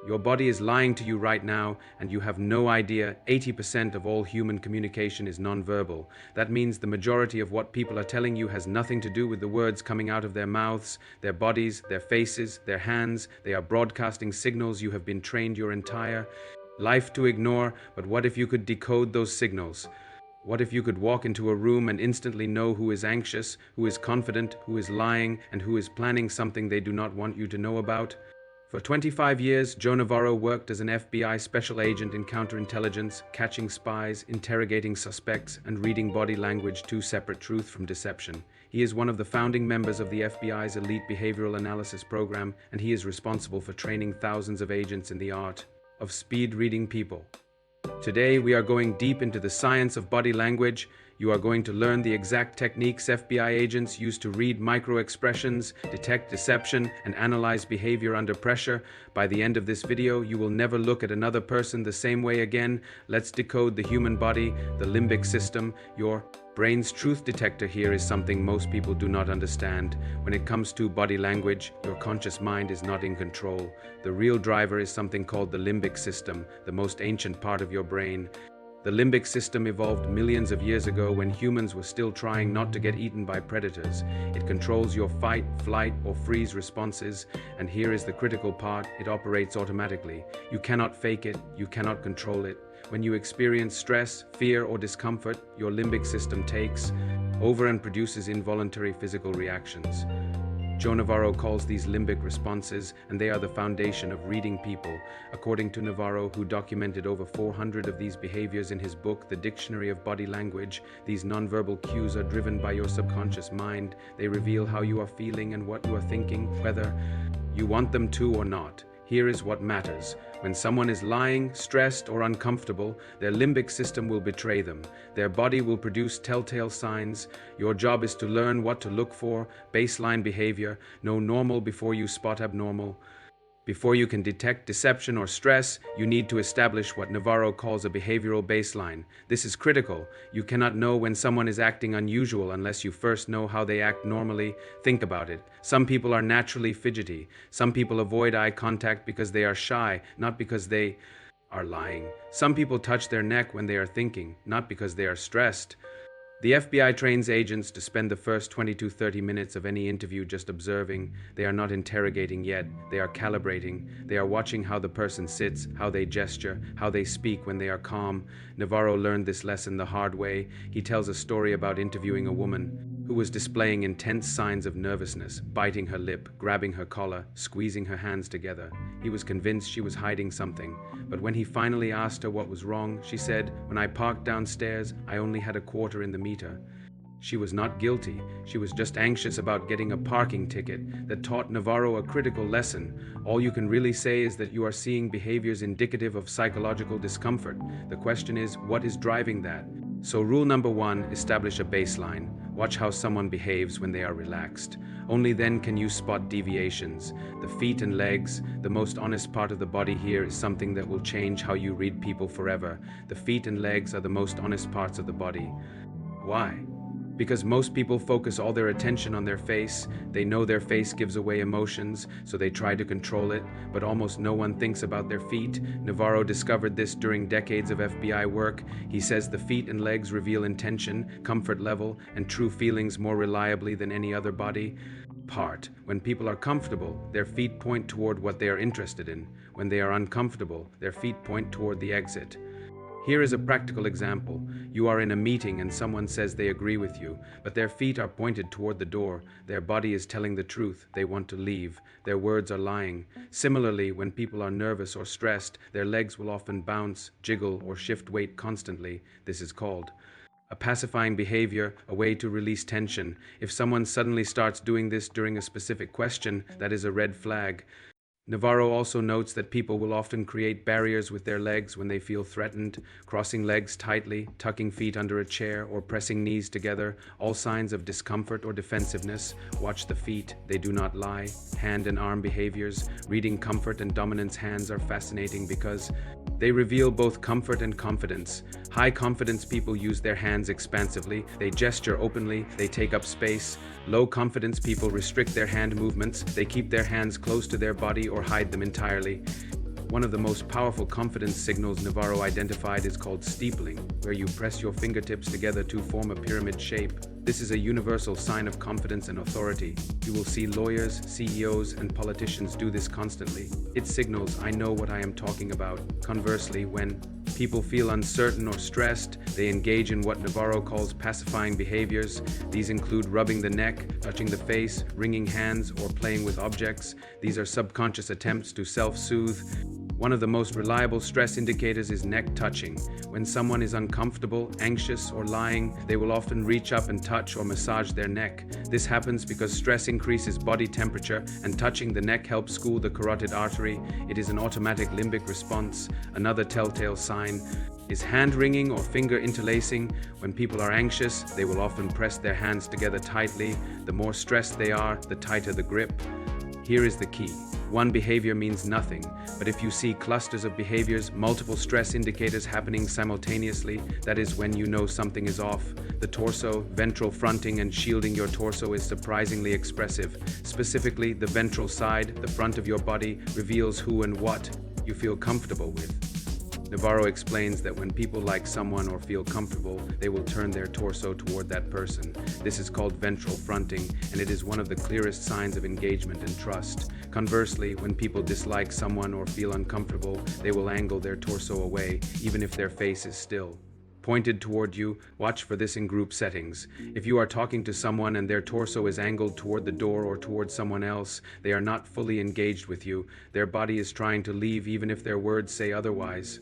Your body is lying to you right now, and you have no idea. 80% of all human communication is nonverbal. That means the majority of what people are telling you has nothing to do with the words coming out of their mouths, their bodies, their faces, their hands. They are broadcasting signals you have been trained your entire life to ignore. But what if you could decode those signals? What if you could walk into a room and instantly know who is anxious, who is confident, who is lying, and who is planning something they do not want you to know about? For 25 years, Joe Navarro worked as an FBI special agent in counterintelligence, catching spies, interrogating suspects, and reading body language, two separate truth from deception. He is one of the founding members of the FBI's elite behavioral analysis program, and he is responsible for training thousands of agents in the art of speed reading people. Today, we are going deep into the science of body language. You are going to learn the exact techniques FBI agents use to read microexpressions, detect deception, and analyze behavior under pressure. By the end of this video, you will never look at another person the same way again. Let's decode the human body, the limbic system. Your brain's truth detector here is something most people do not understand. When it comes to body language, your conscious mind is not in control. The real driver is something called the limbic system, the most ancient part of your brain. The limbic system evolved millions of years ago when humans were still trying not to get eaten by predators. It controls your fight, flight, or freeze responses, and here is the critical part: it operates automatically. You cannot fake it, you cannot control it. When you experience stress, fear, or discomfort, your limbic system takes over and produces involuntary physical reactions. Joe Navarro calls these limbic responses, and they are the foundation of reading people. According to Navarro, who documented over 400 of these behaviors in his book, The Dictionary of Body Language, these nonverbal cues are driven by your subconscious mind. They reveal how you are feeling and what you are thinking, whether you want them to or not. Here is what matters. When someone is lying, stressed, or uncomfortable, their limbic system will betray them. Their body will produce telltale signs. Your job is to learn what to look for, baseline behavior, know normal before you spot abnormal. Before you can detect deception or stress, you need to establish what Navarro calls a behavioral baseline. This is critical. You cannot know when someone is acting unusual unless you first know how they act normally. Think about it. Some people are naturally fidgety. Some people avoid eye contact because they are shy, not because they are lying. Some people touch their neck when they are thinking, not because they are stressed. The FBI trains agents to spend the first 20 to 30 minutes of any interview just observing. They are not interrogating yet. They are calibrating. They are watching how the person sits, how they gesture, how they speak when they are calm. Navarro learned this lesson the hard way. He tells a story about interviewing a woman who was displaying intense signs of nervousness, biting her lip, grabbing her collar, squeezing her hands together. He was convinced she was hiding something, but when he finally asked her what was wrong, she said, "When I parked downstairs, I only had a quarter in the meter." She was not guilty. She was just anxious about getting a parking ticket. That taught Navarro a critical lesson. All you can really say is that you are seeing behaviors indicative of psychological discomfort. The question is, what is driving that? So rule number one, establish a baseline. Watch how someone behaves when they are relaxed. Only then can you spot deviations. The feet and legs, the most honest part of the body here, is something that will change how you read people forever. The feet and legs are the most honest parts of the body. Why? Because most people focus all their attention on their face. They know their face gives away emotions, so they try to control it, but almost no one thinks about their feet. Navarro discovered this during decades of FBI work. He says the feet and legs reveal intention, comfort level, and true feelings more reliably than any other body part. When people are comfortable, their feet point toward what they are interested in. When they are uncomfortable, their feet point toward the exit. Here is a practical example. You are in a meeting and someone says they agree with you, but their feet are pointed toward the door. Their body is telling the truth. They want to leave. Their words are lying. Similarly, when people are nervous or stressed, their legs will often bounce, jiggle, or shift weight constantly. This is called a pacifying behavior, a way to release tension. If someone suddenly starts doing this during a specific question, that is a red flag. Navarro also notes that people will often create barriers with their legs when they feel threatened, crossing legs tightly, tucking feet under a chair, or pressing knees together, all signs of discomfort or defensiveness. Watch the feet, they do not lie. Hand and arm behaviors, reading comfort and dominance hands are fascinating because they reveal both comfort and confidence. High confidence people use their hands expansively, they gesture openly, they take up space. Low confidence people restrict their hand movements, they keep their hands close to their body or hide them entirely. One of the most powerful confidence signals Navarro identified is called steepling, where you press your fingertips together to form a pyramid shape. This is a universal sign of confidence and authority. You will see lawyers, CEOs, and politicians do this constantly. It signals, I know what I am talking about. Conversely, when people feel uncertain or stressed, they engage in what Navarro calls pacifying behaviors. These include rubbing the neck, touching the face, wringing hands, or playing with objects. These are subconscious attempts to self-soothe. One of the most reliable stress indicators is neck touching. When someone is uncomfortable, anxious, or lying, they will often reach up and touch or massage their neck. This happens because stress increases body temperature, and touching the neck helps cool the carotid artery. It is an automatic limbic response. Another telltale sign is hand wringing or finger interlacing. When people are anxious, they will often press their hands together tightly. The more stressed they are, the tighter the grip. Here is the key. One behavior means nothing, but if you see clusters of behaviors, multiple stress indicators happening simultaneously, that is when you know something is off. The torso, ventral fronting, and shielding your torso is surprisingly expressive. Specifically, the ventral side, the front of your body, reveals who and what you feel comfortable with. Navarro explains that when people like someone or feel comfortable, they will turn their torso toward that person. This is called ventral fronting, and it is one of the clearest signs of engagement and trust. Conversely, when people dislike someone or feel uncomfortable, they will angle their torso away, even if their face is still pointed toward you. Watch for this in group settings. If you are talking to someone and their torso is angled toward the door or toward someone else, they are not fully engaged with you. Their body is trying to leave even if their words say otherwise.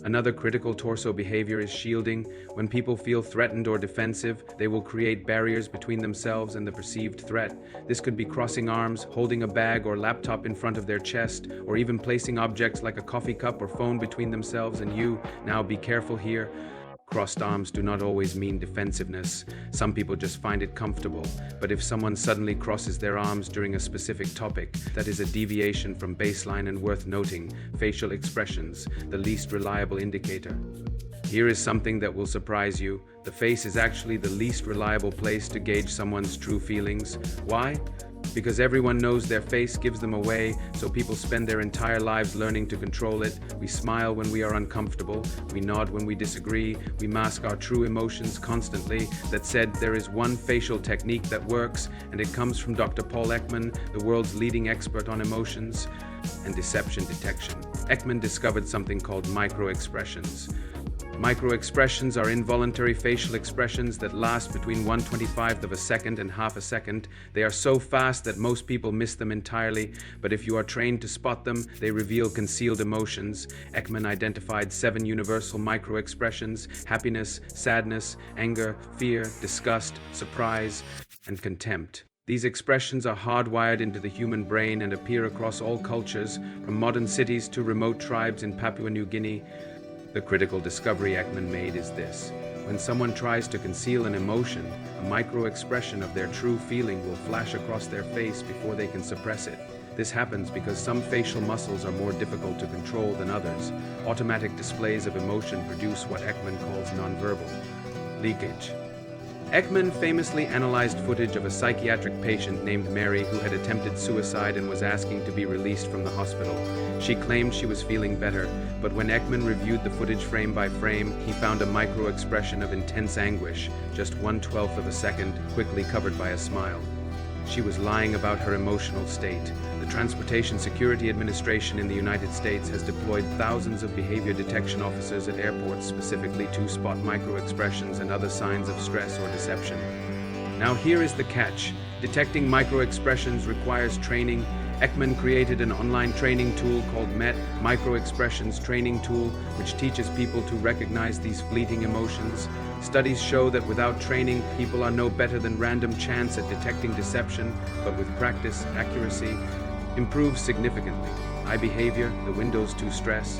Another critical torso behavior is shielding. When people feel threatened or defensive, they will create barriers between themselves and the perceived threat. This could be crossing arms, holding a bag or laptop in front of their chest, or even placing objects like a coffee cup or phone between themselves and you. Now be careful here. Crossed arms do not always mean defensiveness. Some people just find it comfortable. But if someone suddenly crosses their arms during a specific topic, that is a deviation from baseline and worth noting. Facial expressions, the least reliable indicator. Here is something that will surprise you. The face is actually the least reliable place to gauge someone's true feelings. Why? Because everyone knows their face gives them away, so people spend their entire lives learning to control it. We smile when we are uncomfortable, we nod when we disagree, we mask our true emotions constantly. That said, there is one facial technique that works, and it comes from Dr. Paul Ekman, the world's leading expert on emotions and deception detection. Ekman discovered something called microexpressions. Microexpressions are involuntary facial expressions that last between 1/25th of a second and half a second. They are so fast that most people miss them entirely, but if you are trained to spot them, they reveal concealed emotions. Ekman identified 7 universal microexpressions: happiness, sadness, anger, fear, disgust, surprise, and contempt. These expressions are hardwired into the human brain and appear across all cultures, from modern cities to remote tribes in Papua New Guinea. The critical discovery Ekman made is this: when someone tries to conceal an emotion, a micro-expression of their true feeling will flash across their face before they can suppress it. This happens because some facial muscles are more difficult to control than others. Automatic displays of emotion produce what Ekman calls nonverbal leakage. Ekman famously analyzed footage of a psychiatric patient named Mary who had attempted suicide and was asking to be released from the hospital. She claimed she was feeling better, but when Ekman reviewed the footage frame by frame, he found a micro-expression of intense anguish, just 1/12th of a second, quickly covered by a smile. She was lying about her emotional state. The Transportation Security Administration in the United States has deployed thousands of behavior detection officers at airports specifically to spot microexpressions and other signs of stress or deception. Now here is the catch. Detecting microexpressions requires training. Ekman created an online training tool called MET, Microexpressions Training Tool, which teaches people to recognize these fleeting emotions. Studies show that without training, people are no better than random chance at detecting deception, but with practice, accuracy improves significantly. Eye behavior, the windows to stress.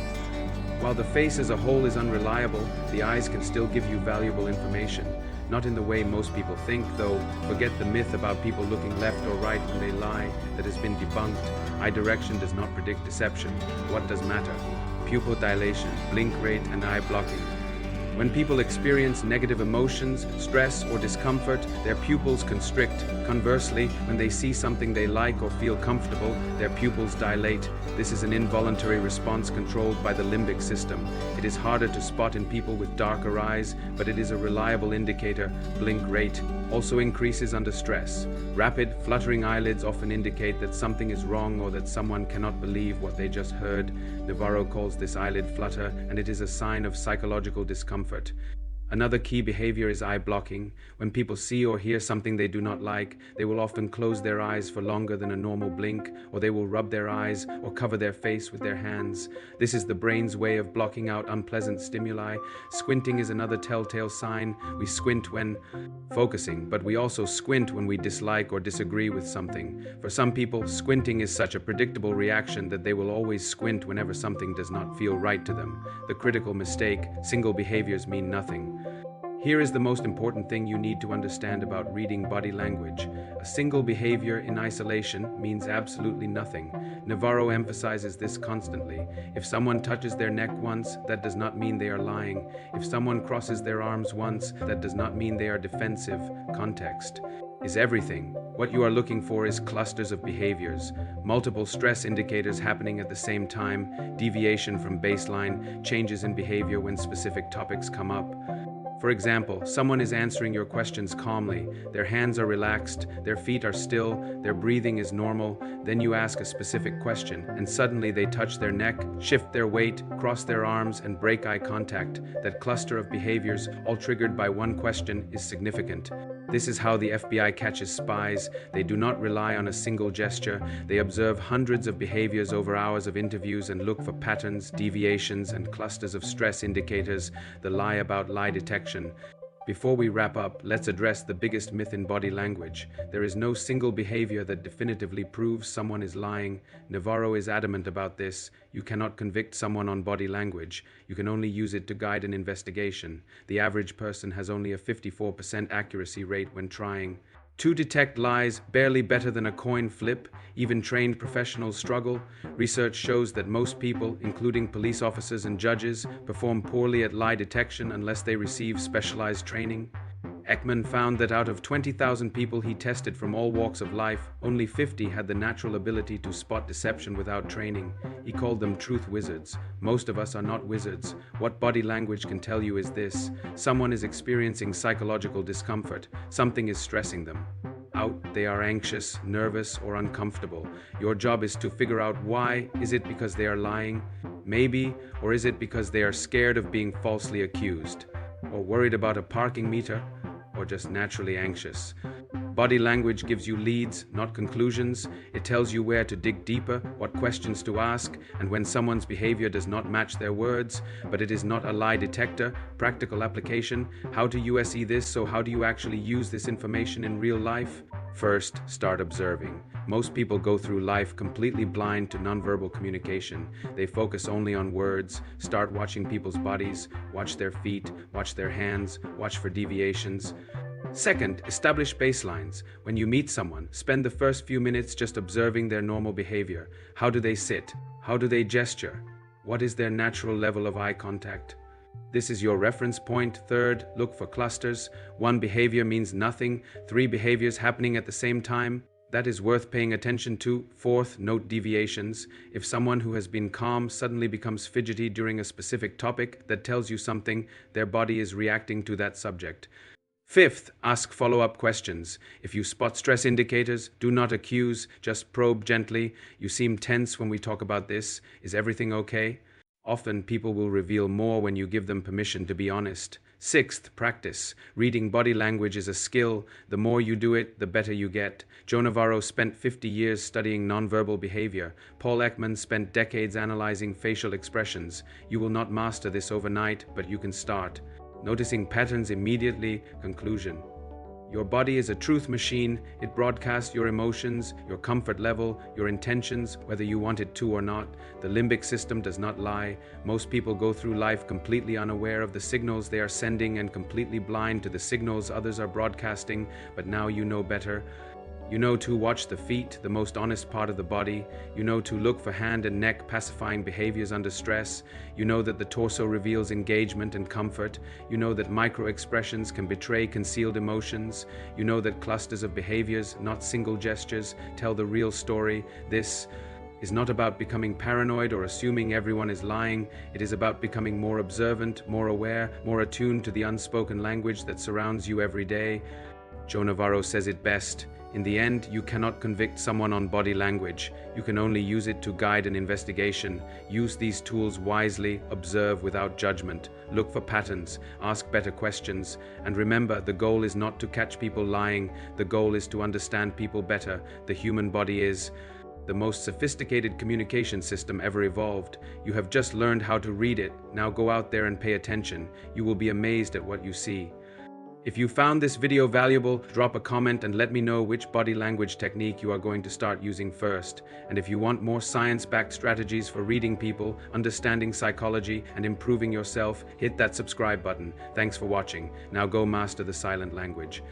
While the face as a whole is unreliable, the eyes can still give you valuable information. Not in the way most people think, though. Forget the myth about people looking left or right when they lie. That has been debunked. Eye direction does not predict deception. What does matter? Pupil dilation, blink rate, and eye blocking. When people experience negative emotions, stress, or discomfort, their pupils constrict. Conversely, when they see something they like or feel comfortable, their pupils dilate. This is an involuntary response controlled by the limbic system. It is harder to spot in people with darker eyes, but it is a reliable indicator. Blink rate also increases under stress. Rapid, fluttering eyelids often indicate that something is wrong or that someone cannot believe what they just heard. Navarro calls this eyelid flutter, and it is a sign of psychological discomfort. Another key behavior is eye blocking. When people see or hear something they do not like, they will often close their eyes for longer than a normal blink, or they will rub their eyes or cover their face with their hands. This is the brain's way of blocking out unpleasant stimuli. Squinting is another telltale sign. We squint when focusing, but we also squint when we dislike or disagree with something. For some people, squinting is such a predictable reaction that they will always squint whenever something does not feel right to them. The critical mistake: single behaviors mean nothing. Here is the most important thing you need to understand about reading body language. A single behavior in isolation means absolutely nothing. Navarro emphasizes this constantly. If someone touches their neck once, that does not mean they are lying. If someone crosses their arms once, that does not mean they are defensive. Context is everything. What you are looking for is clusters of behaviors, multiple stress indicators happening at the same time, deviation from baseline, changes in behavior when specific topics come up. For example, someone is answering your questions calmly, their hands are relaxed, their feet are still, their breathing is normal, then you ask a specific question, and suddenly they touch their neck, shift their weight, cross their arms, and break eye contact. That cluster of behaviors, all triggered by one question, is significant. This is how the FBI catches spies. They do not rely on a single gesture. They observe hundreds of behaviors over hours of interviews and look for patterns, deviations, and clusters of stress indicators, the lie about lie detection. Before we wrap up, let's address the biggest myth in body language. There is no single behavior that definitively proves someone is lying. Navarro is adamant about this. You cannot convict someone on body language. You can only use it to guide an investigation. The average person has only a 54% accuracy rate when trying to detect lies, barely better than a coin flip. Even trained professionals struggle. Research shows that most people, including police officers and judges, perform poorly at lie detection unless they receive specialized training. Ekman found that out of 20,000 people he tested from all walks of life, only 50 had the natural ability to spot deception without training. He called them truth wizards. Most of us are not wizards. What body language can tell you is this: someone is experiencing psychological discomfort. Something is stressing them out. They are anxious, nervous, or uncomfortable. Your job is to figure out why. Is it because they are lying? Maybe. Or is it because they are scared of being falsely accused? Or worried about a parking meter? Or just naturally anxious? Body language gives you leads, not conclusions. It tells you where to dig deeper, what questions to ask, and when someone's behavior does not match their words. But it is not a lie detector. Practical application: how do you see this? So how do you actually use this information in real life? First, start observing. Most people go through life completely blind to nonverbal communication. They focus only on words. Start watching people's bodies, watch their feet, watch their hands, watch for deviations. Second, establish baselines. When you meet someone, spend the first few minutes just observing their normal behavior. How do they sit? How do they gesture? What is their natural level of eye contact? This is your reference point. Third, look for clusters. One behavior means nothing. 3 behaviors happening at the same time. That is worth paying attention to. Fourth, note deviations. If someone who has been calm suddenly becomes fidgety during a specific topic, that tells you something. Their body is reacting to that subject. Fifth, ask follow-up questions. If you spot stress indicators, do not accuse, just probe gently. You seem tense when we talk about this. Is everything okay? Often people will reveal more when you give them permission to be honest. Sixth, practice. Reading body language is a skill. The more you do it, the better you get. Joe Navarro spent 50 years studying nonverbal behavior. Paul Ekman spent decades analyzing facial expressions. You will not master this overnight, but you can start. Noticing patterns immediately. Conclusion: your body is a truth machine. It broadcasts your emotions, your comfort level, your intentions, whether you want it to or not. The limbic system does not lie. Most people go through life completely unaware of the signals they are sending and completely blind to the signals others are broadcasting, but now you know better. You know to watch the feet, the most honest part of the body. You know to look for hand and neck pacifying behaviors under stress. You know that the torso reveals engagement and comfort. You know that microexpressions can betray concealed emotions. You know that clusters of behaviors, not single gestures, tell the real story. This is not about becoming paranoid or assuming everyone is lying. It is about becoming more observant, more aware, more attuned to the unspoken language that surrounds you every day. Joe Navarro says it best. In the end, you cannot convict someone on body language. You can only use it to guide an investigation. Use these tools wisely, observe without judgment, look for patterns, ask better questions, and remember, the goal is not to catch people lying. The goal is to understand people better. The human body is the most sophisticated communication system ever evolved. You have just learned how to read it. Now go out there and pay attention. You will be amazed at what you see. If you found this video valuable, drop a comment and let me know which body language technique you are going to start using first. And if you want more science-backed strategies for reading people, understanding psychology, and improving yourself, hit that subscribe button. Thanks for watching. Now go master the silent language.